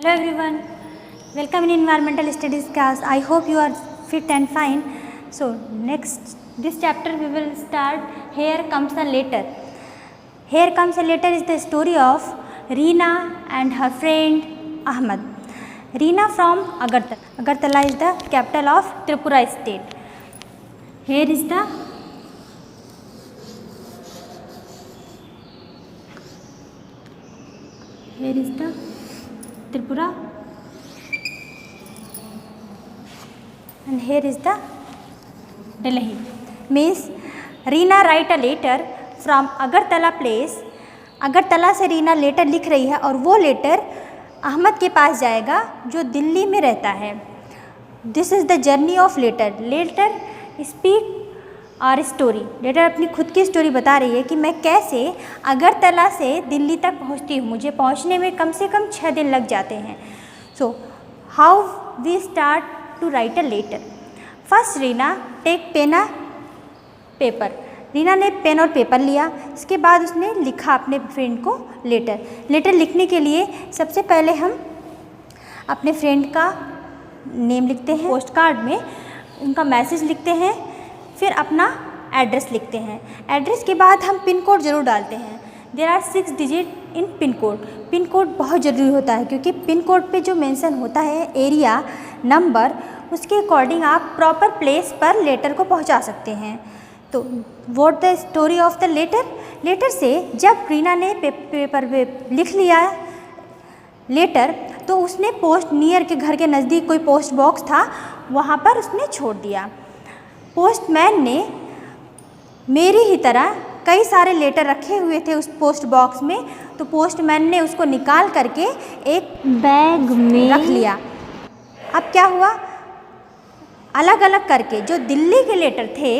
Hello everyone, welcome in Environmental Studies class. I hope you are fit and fine. So next this chapter we will start Here Comes a Letter. Here Comes a Letter is the story of Reena and her friend Ahmad. Reena from Agartala. Agartala is the capital of Tripura state. Here is the Tripura and here is the Delhi. Means Reena write a letter from Agartala place. Agartala से Reena letter लिख रही है और वो letter Ahmad के पास जाएगा जो दिल्ली में रहता है. This is the journey of letter. Letter speak और स्टोरी. लेटर अपनी खुद की स्टोरी बता रही है कि मैं कैसे अगरतला से दिल्ली तक पहुंचती हूँ. मुझे पहुंचने में कम से कम 6 दिन लग जाते हैं. So how we start to write a letter. First Reena take pen a paper. Reena ने पेन और पेपर लिया. इसके बाद उसने लिखा अपने फ्रेंड को लेटर. लेटर लिखने के लिए सबसे पहले हम अपने फ्रेंड का नेम लिखते हैं. पोस्ट कार्ड में उनका मैसेज लिखते हैं. फिर अपना एड्रेस लिखते हैं. एड्रेस के बाद हम पिन कोड ज़रूर डालते हैं. There are 6 digit in pin code. Pin code बहुत ज़रूरी होता है क्योंकि पिन कोड पे जो मेंशन होता है एरिया नंबर, उसके अकॉर्डिंग आप प्रॉपर प्लेस पर लेटर को पहुंचा सकते हैं. तो what the story of the letter. Letter से जब रीना ने पेपर पे लिख लिया लेटर तो उसने पोस्ट नियर के घर के नज़दीक कोई पोस्ट बॉक्स था वहाँ पर उसने छोड़ दिया. पोस्टमैन ने मेरी ही तरह कई सारे लेटर रखे हुए थे उस पोस्ट बॉक्स में. तो पोस्टमैन ने उसको निकाल करके एक बैग में रख लिया. अब क्या हुआ, अलग अलग करके जो दिल्ली के लेटर थे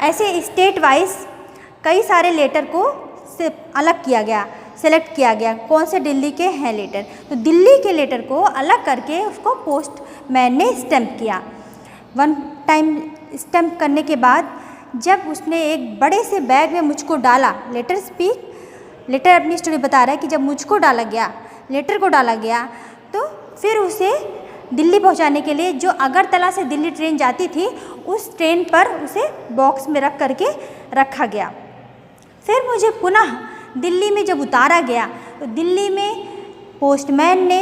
ऐसे स्टेट वाइज कई सारे लेटर को से अलग किया गया, सेलेक्ट किया गया कौन से दिल्ली के हैं लेटर. तो दिल्ली के लेटर को अलग करके उसको पोस्टमैन ने स्टैम्प किया. 1 टाइम स्टैम्प करने के बाद जब उसने एक बड़े से बैग में मुझको डाला. Letter speak. लेटर अपनी स्टोरी बता रहा है कि जब मुझको डाला गया, लेटर को डाला गया तो फिर उसे दिल्ली पहुंचाने के लिए जो अगरतला से दिल्ली ट्रेन जाती थी उस ट्रेन पर उसे बॉक्स में रख करके रखा गया. फिर मुझे पुनः दिल्ली में जब उतारा गया तो दिल्ली में पोस्टमैन ने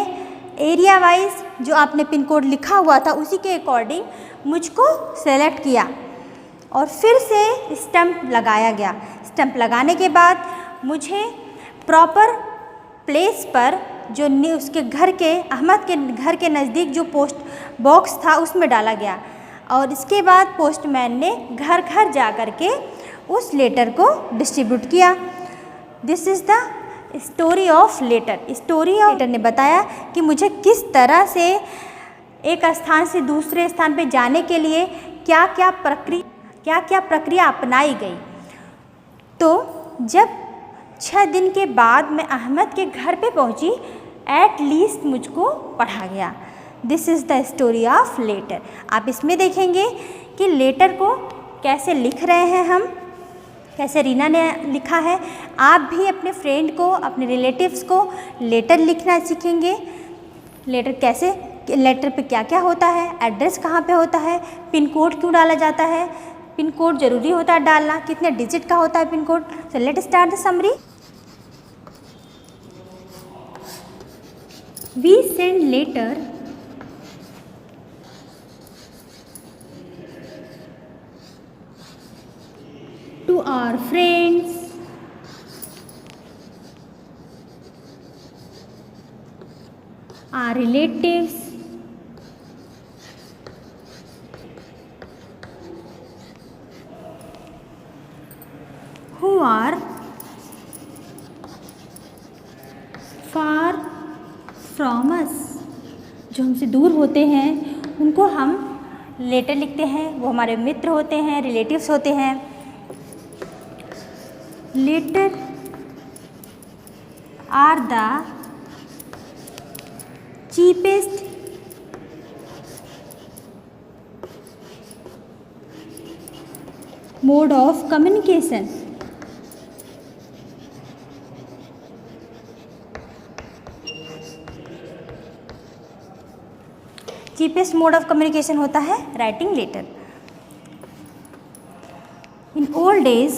एरिया वाइज जो आपने पिन कोड लिखा हुआ था उसी के अकॉर्डिंग मुझको सेलेक्ट किया और फिर से स्टैम्प लगाया गया. स्टैम्प लगाने के बाद मुझे प्रॉपर प्लेस पर जो उसके घर के अहमद के घर के नज़दीक जो पोस्ट बॉक्स था उसमें डाला गया. और इसके बाद पोस्टमैन ने घर घर जा कर के उस लेटर को डिस्ट्रीब्यूट किया. This is the story of letter. Story of letter ने बताया कि मुझे किस तरह से एक स्थान से दूसरे स्थान पे जाने के लिए क्या क्या प्रक्रिया अपनाई गई. तो जब 6 दिन के बाद मैं अहमद के घर पे पहुंची, एट लीस्ट मुझको पढ़ा गया. This is the story of letter. आप इसमें देखेंगे कि लेटर को कैसे लिख रहे हैं हम, कैसे रीना ने लिखा है. आप भी अपने फ्रेंड को, अपने रिलेटिव्स को लेटर लिखना सीखेंगे. लेटर कैसे, लेटर पे क्या क्या होता है, एड्रेस कहाँ पे होता है, पिन कोड क्यों डाला जाता है, पिन कोड ज़रूरी होता है डालना, कितने डिजिट का होता है pin code. So let start the summary. We send letter to our friends, our relatives, who are far from us. जो हमसे दूर होते हैं उनको हम लेटर लिखते हैं. वो हमारे मित्र होते हैं, रिलेटिव्स होते हैं. Letter are the cheapest mode of communication. Cheapest mode of communication होता है writing letter. In old days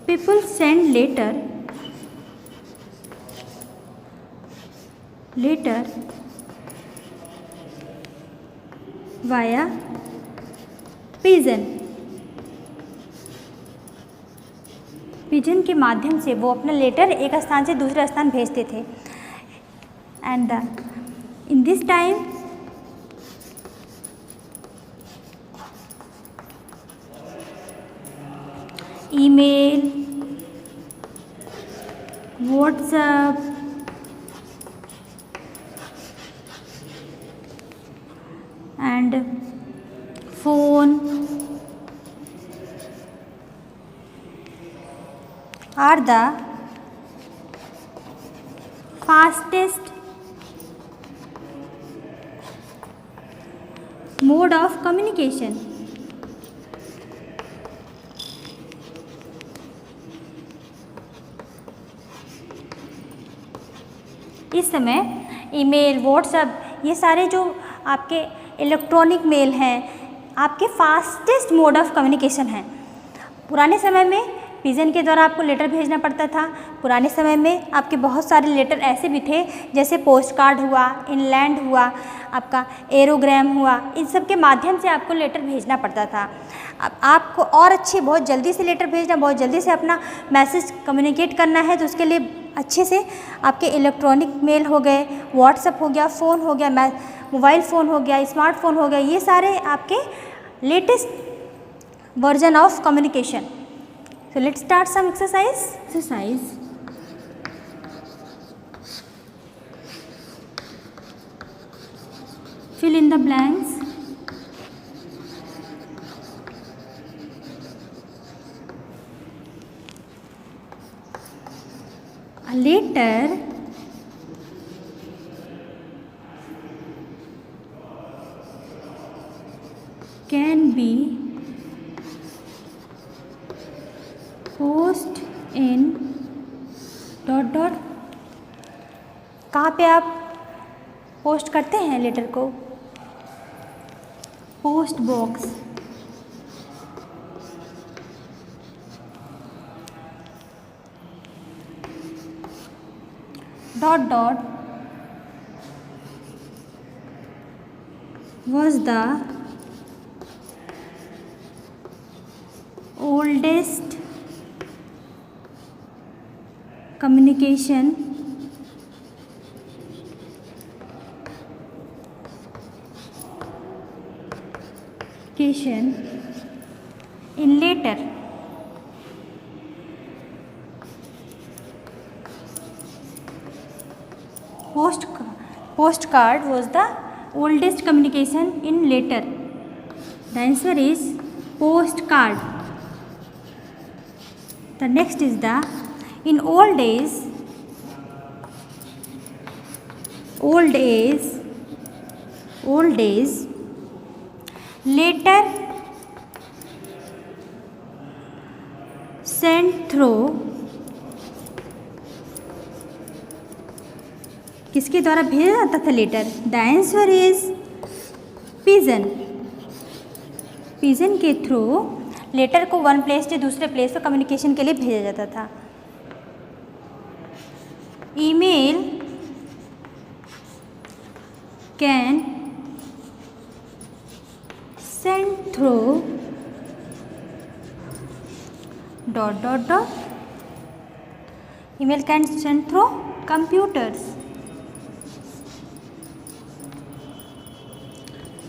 people send letter via pigeon के माध्यम से वो अपना लेटर एक स्थान से दूसरे स्थान भेजते थे। And in this time email, WhatsApp, and phone are the fastest mode of communication। इस समय ईमेल, व्हाट्सएप ये सारे जो आपके इलेक्ट्रॉनिक मेल हैं आपके फास्टेस्ट मोड ऑफ कम्युनिकेशन हैं। पुराने समय में पिजन के द्वारा आपको लेटर भेजना पड़ता था। पुराने समय में आपके बहुत सारे लेटर ऐसे भी थे जैसे पोस्ट कार्ड हुआ, इनलैंड हुआ, आपका एरोग्राम हुआ, इन सब के माध्यम से आपको लेटर भेजना पड़ता था। अब आपको और अच्छे बहुत जल्दी से लेटर भेजना, बहुत जल्दी से अपना मैसेज कम्युनिकेट करना है तो उसके लिए अच्छे से आपके इलेक्ट्रॉनिक मेल हो गए, व्हाट्सएप हो गया, फ़ोन हो गया, मोबाइल फ़ोन हो गया, स्मार्टफोन हो गया, ये सारे आपके latest version of communication. So let's start some exercise. Fill in the blanks. A letter can be post in dot dot. कहाँ पे आप पोस्ट करते हैं लेटर को? Post box. Dot dot was the oldest communication in letter। Postcard was the oldest communication in letter। The answer is postcard। The next is the in old days letter sent through किसके द्वारा भेजा जाता था letter? The answer is pigeon. Pigeon के through letter को one place से दूसरे place पर कम्युनिकेशन के लिए भेजा जाता था। Email can send through dot dot dot. Email can send through computers.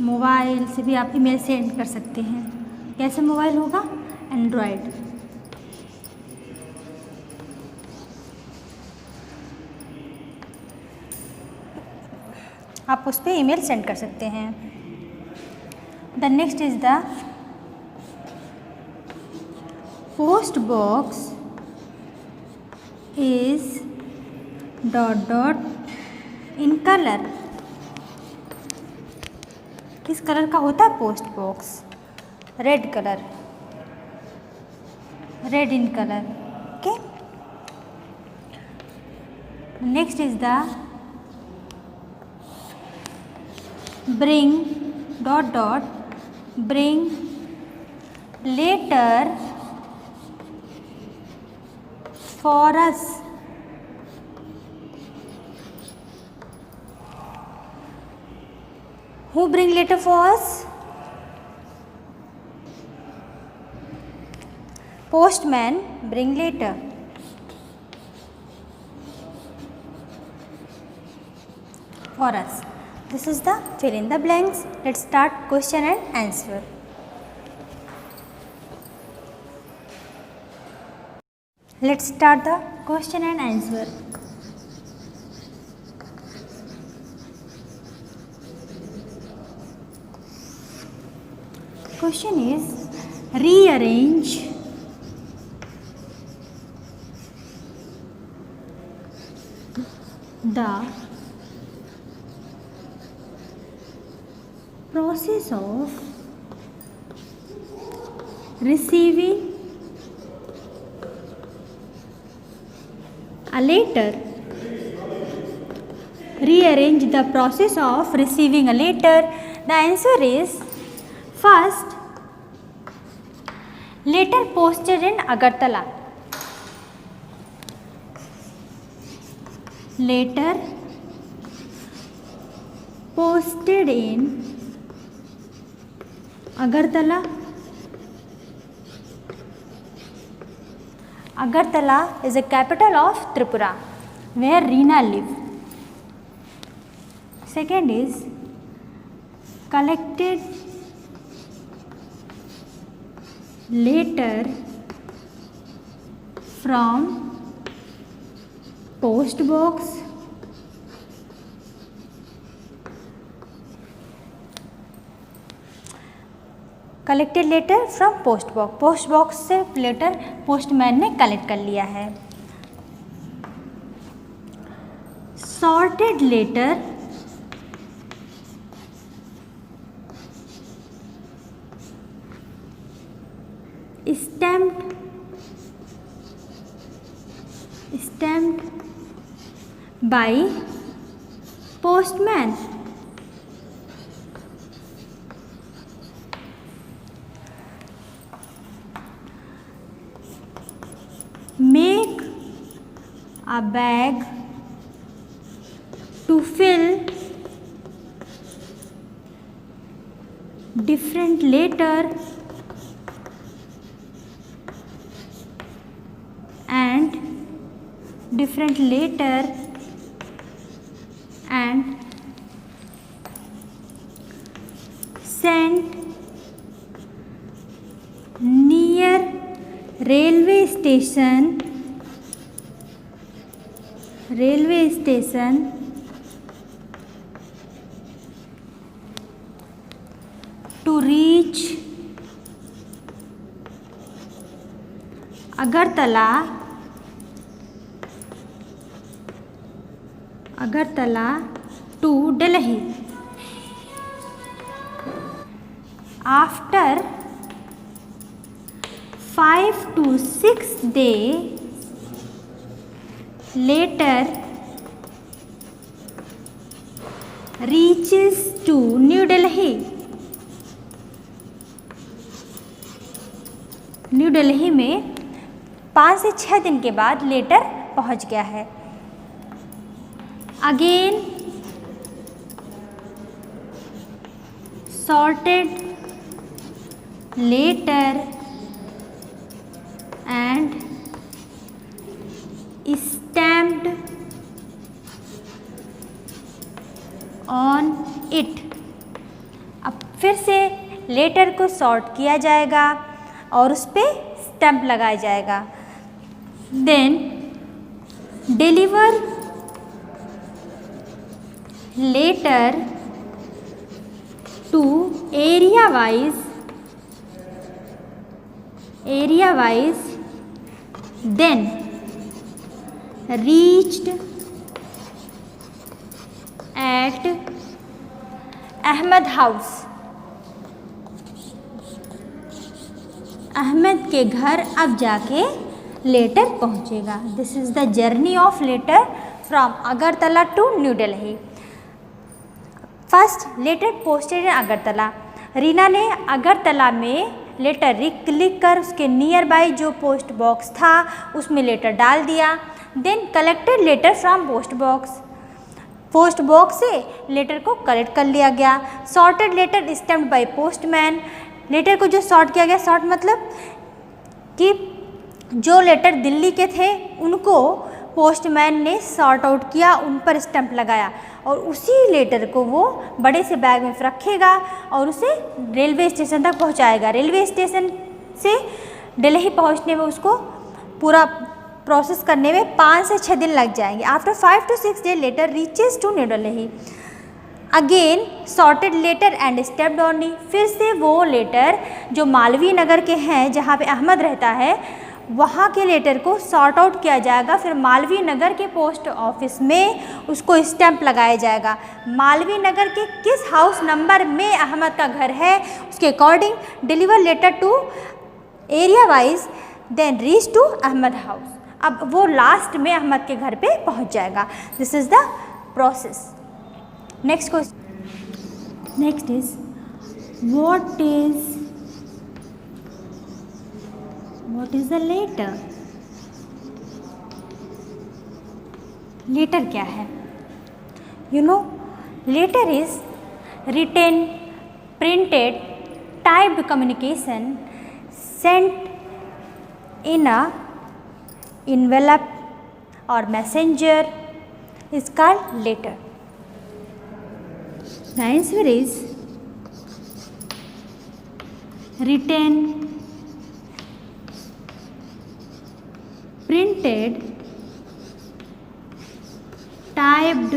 Mobile से भी आप ईमेल सेंड कर सकते हैं। कैसे मोबाइल होगा? एंड्रॉयड। आप उस पर ईमेल सेंड कर सकते हैं। The next is the post box is dot dot in colour. किस कलर का होता है post box? Red colour, red in colour. Okay. Next is the bring dot dot bring letter for us. Who bring letter for us? Postman bring letter. For us. This is the fill in the blanks. Let's start question and answer. Let's start the question and answer. Question is rearrange the process of receiving a letter. Rearrange the process of receiving a letter. The answer is first, letter posted in Agartala. Letter posted in Agartala. Agartala is the capital of Tripura, where Reena lives. Second is collected letter from post box. Collected letter from post box. Post box से letter postman ने collect कर लिया है. Sorted letter stamped by postman. Make a bag to fill different letter and sent near railway station to reach Agartala to Delhi. After 5 to 6 days later reaches to New Delhi. New Delhi में 5 से 6 दिन के बाद letter पहुंच गया है. Again sorted letter and stamped on it. अब फिर से लेटर को सॉर्ट किया जाएगा और उस पर स्टैम्प लगाया जाएगा. Then deliver letter to area wise then reached at Ahmed house. Ahmed के घर अब जाके लेटर पहुंचेगा. This is the journey of letter from Agartala to New Delhi. First letter posted in Agartala. Reena ने अगरतला में लेटर लिख कर उसके नियर बाई जो पोस्ट बॉक्स था उसमें लेटर डाल दिया. Then collected letter from post box. Post box से लेटर को कलेक्ट कर लिया गया. Sorted letter stamped by postman. Letter को जो सॉर्ट किया गया, सॉर्ट मतलब कि जो लेटर दिल्ली के थे उनको पोस्टमैन ने सॉर्ट आउट किया, उन पर स्टैम्प लगाया और उसी लेटर को वो बड़े से बैग में रखेगा और उसे रेलवे स्टेशन तक पहुंचाएगा. रेलवे स्टेशन से दिल्ली पहुंचने में उसको पूरा प्रोसेस करने में 5 से 6 दिन लग जाएंगे. After 5 to 6 days letter reaches to new Delhi. Again sorted letter and stepped only. फिर से वो लेटर जो मालवीय नगर के हैं जहाँ पे अहमद रहता है वहाँ के लेटर को सॉर्ट आउट किया जाएगा. फिर मालवीय नगर के पोस्ट ऑफिस में उसको स्टैंप लगाया जाएगा. मालवीय नगर के किस हाउस नंबर में अहमद का घर है उसके according deliver letter to area wise then reach to Ahmed house. अब वो लास्ट में अहमद के घर पे पहुँच जाएगा. This is the process. Next question. Next is what is the letter? Letter क्या है? You know, letter is written, printed, typed communication sent in a envelope or messenger is called letter. The answer is written, printed, typed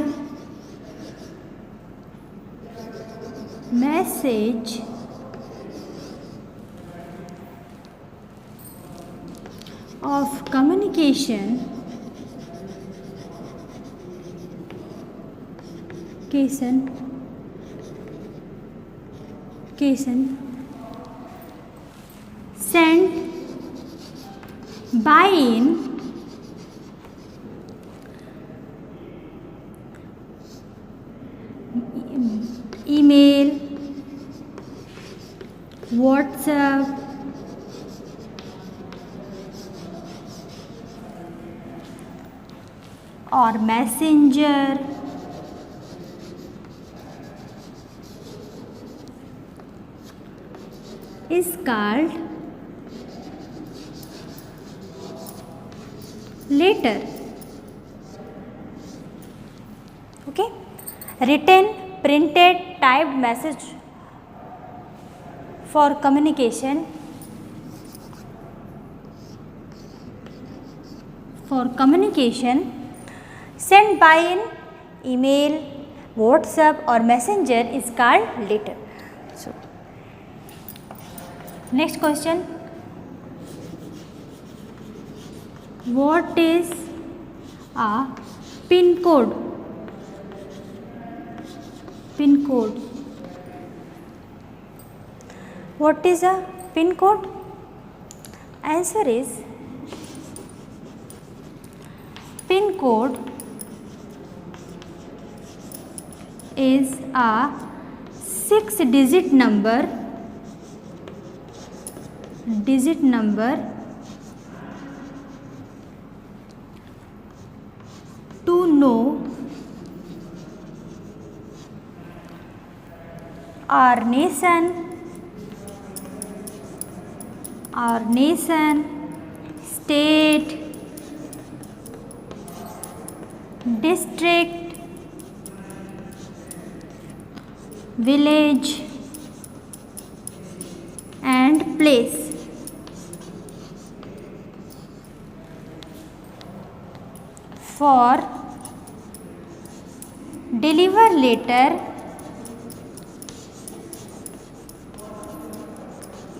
message of communication sent by email, WhatsApp, or messenger is called letter. Okay, written, printed, typed message for communication sent by an email, WhatsApp or messenger is called letter. So next question, what is a pin code? What is a pin code? Answer is pin code is a 6-digit number to know our nation, state, district, village and place. For deliver letter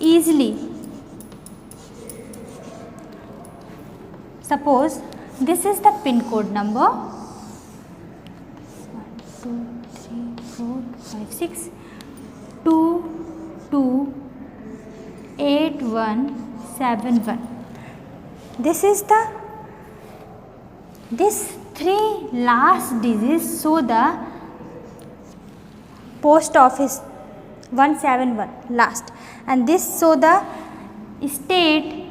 easily. Suppose this is the pin code number 1 2 3 4 5 6 2 2 8 1 7 1. This is the These three last digits show the post office 171 last, and this show the state.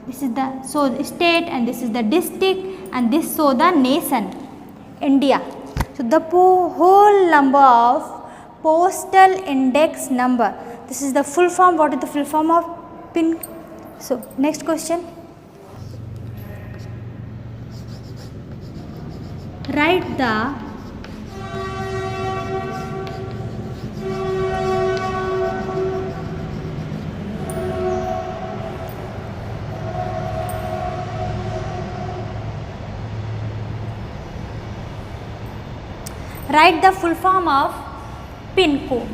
This is the state, and this is the district, and this show the nation India. So the whole number of postal index number. This is the full form. What is the full form of PIN? So next question. Write the full form of PIN code.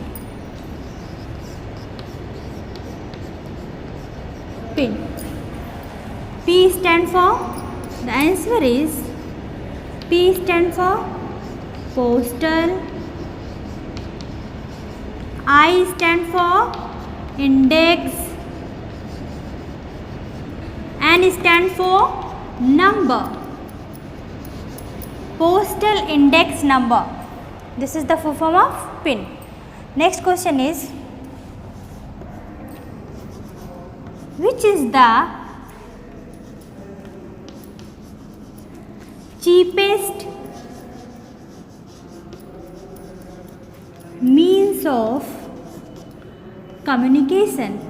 PIN. P stand for, the answer is P stand for postal, I stand for index, N stand for number, postal index number. This is the full form of PIN. Next question is, which is the cheapest means of communication?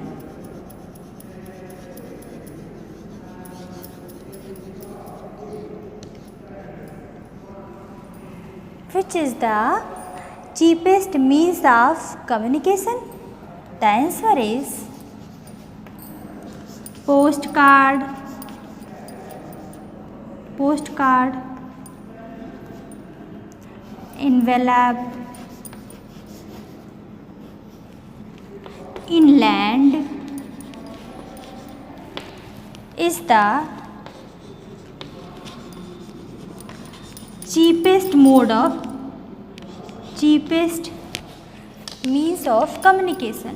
Which is the cheapest means of communication? The answer is postcard, envelope, inland is the cheapest means of communication.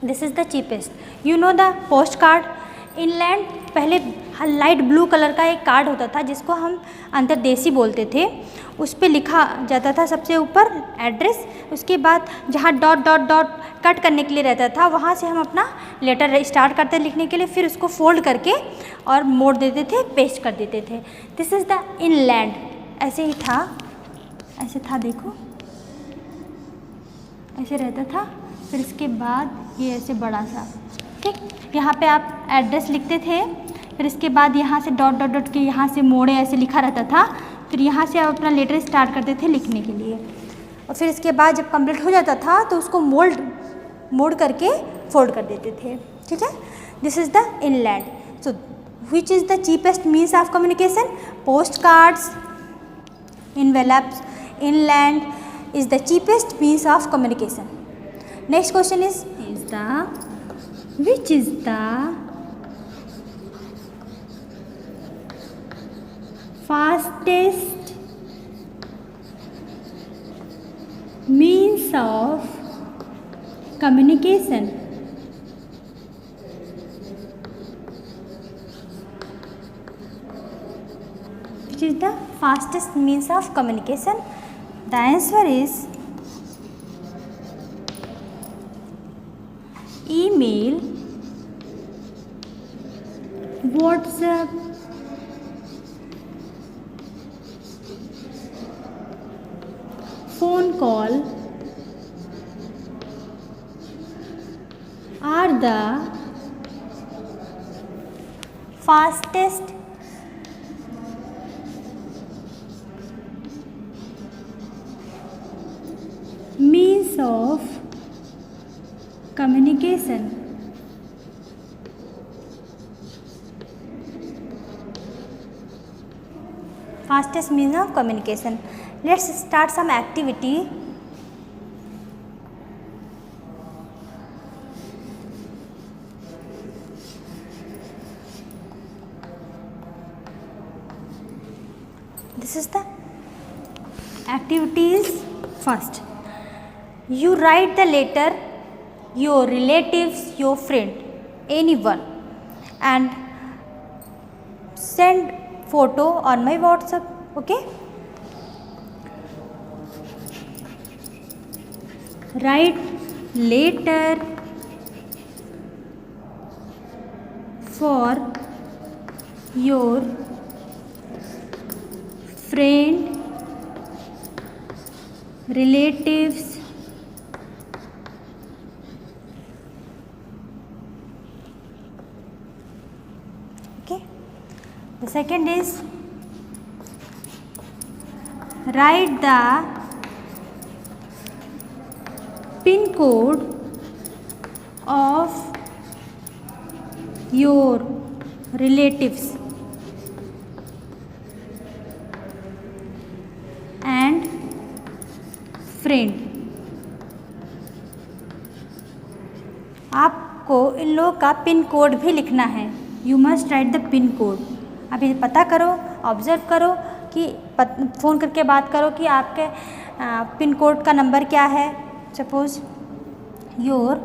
This is the cheapest. You know the postcard. Inland पहले light blue colour का एक card होता था जिसको हम अंतर्देशी बोलते थे. उस पर लिखा जाता था सबसे ऊपर एड्रेस, उसके बाद जहाँ डॉट डॉट डॉट कट करने के लिए रहता था वहाँ से हम अपना लेटर स्टार्ट करते लिखने के लिए, फिर उसको फोल्ड करके और मोड़ देते थे, पेस्ट कर देते थे. This is the inland. ऐसे ही था, ऐसे था, देखो ऐसे रहता था. फिर इसके बाद ये ऐसे बड़ा सा, ठीक, यहाँ पे आप एड्रेस लिखते थे. फिर इसके बाद यहाँ से डॉट डॉट डॉट के यहाँ से मोड़े ऐसे लिखा रहता था. फिर यहाँ से आप अपना लेटर स्टार्ट करते थे लिखने के लिए, और फिर इसके बाद जब कंप्लीट हो जाता था तो उसको मोड़ करके फोल्ड कर देते थे. ठीक है, this is the inland. So which is the cheapest means of communication? Post cards, envelopes, inland is the cheapest means of communication. Next question is which is the fastest means of communication? Which is the fastest means of communication? The answer is email, WhatsApp, phone call are the fastest means of communication. Fastest means of communication. Let's start some activity. This is the activities First, you write the letter, your relatives, your friend, anyone, and send photo on my WhatsApp. Okay, write letter for your friend, relatives, okay. The second is write the pin code of your relatives and friend. आपको इन लोगों का pin code भी लिखना है. You must write the pin code. अभी पता करो, observe करो कि फ़ोन करके बात करो कि आपके पिन कोड का नंबर क्या है. Suppose your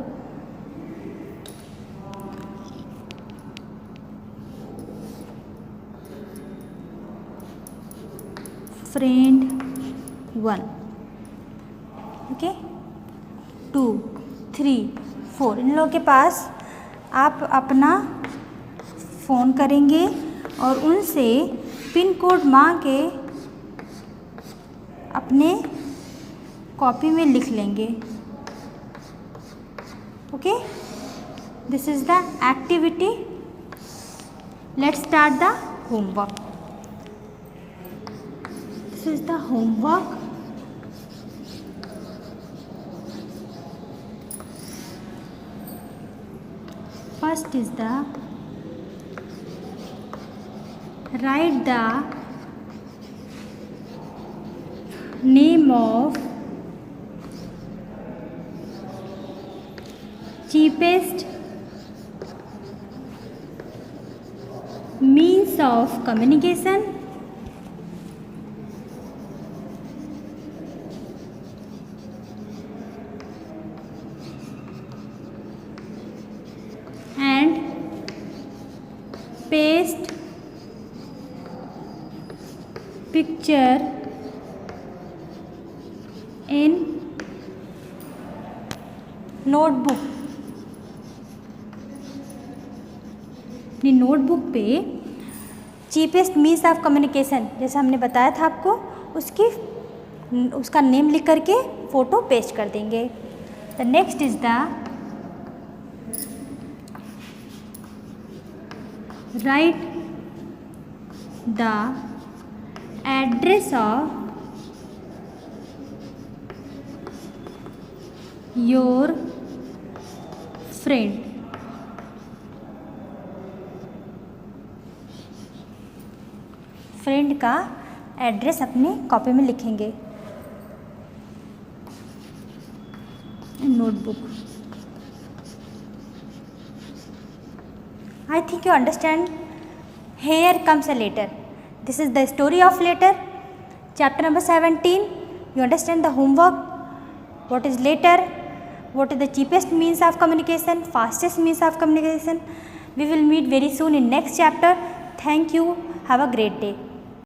friend 1, okay, 2, 3, 4. इन लोगों के पास आप अपना फ़ोन करेंगे और उनसे पिन कोड मांग के अपने कॉपी में लिख लेंगे. Okay, this is the activity. Let's start the homework. This is the homework. First is the write the name of cheapest means of communication and paste picture in notebook. अपनी notebook पे cheapest means of communication जैसे हमने बताया था आपको उसका name लिख करके फ़ोटो पेस्ट कर देंगे. The next is the write the address of your friend. Friend का एड्रेस अपनी कॉपी में लिखेंगे notebook. I think you understand. Here comes a letter. This is the story of letter. Chapter number 17. You understand the homework. What is letter? What is the cheapest means of communication? Fastest means of communication. We will meet very soon in next chapter. Thank you. Have a great day.